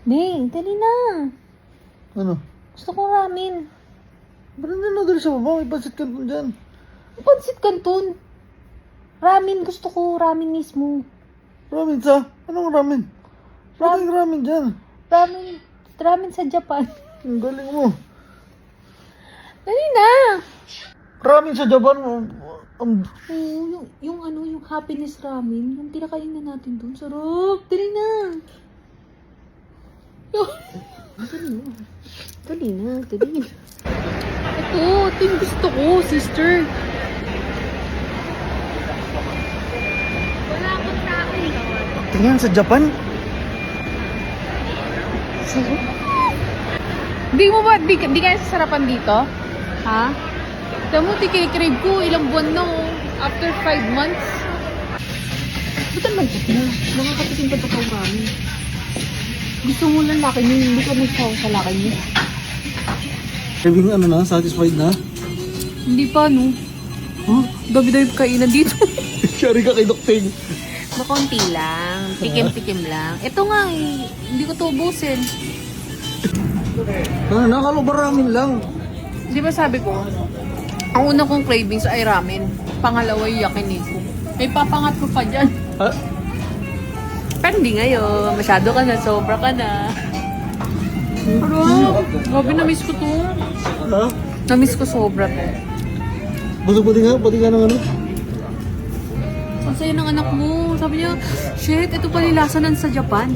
Beng, dali na. Ano? Gusto ko ramen. Ba't na dali sa baba? May pansit ka dyan. Pansit Canton. Ramen, gusto ko. Ramen mismo. Ramen sa? Anong ramen? Ramen ramen dyan. Ramen. Ramen sa Japan. Ang galing mo. Dali na. Ramen sa Japan. Oo, yung happiness ramen. Yung tinakain na natin doon. Sarap. Dali na. Dali na. Ito yung gusto ko, sister. Wala akong kain. Tingnan sa Japan. Sarap. Di kaya sasarapan dito? Ha? Tama mo, tikikrave ko. Ilang buwan na oh. After 5 months. Ba't naman ito na? Nakakatikim pa ito kami. Gusto mo lang laki niyo. Hindi ka nagsawa sa laki niyo. Sabi ano na? Satisfied na? Hindi pa, no? Huh? Dami-dami kainan dito. Sorry ka kay Dokting. Makunti lang. Tikim-tikim lang. Ito nga eh. Hindi ko to ubusin. Nakalo ba ramen lang? Di ba sabi ko, ang una kong cravings ay ramen. Pangalawa yung yakiniku. May papangatlo pa dyan. Ha? Pero hindi ngayon. Masyado ka na. Sobra ka na. Pero, grabe na-miss ko to. Ha? Na-miss ko sobra to. Pati nga ng ano? Ang saya ng anak mo. Sabi niya, shit, ito pala yung lasa ng sa Japan.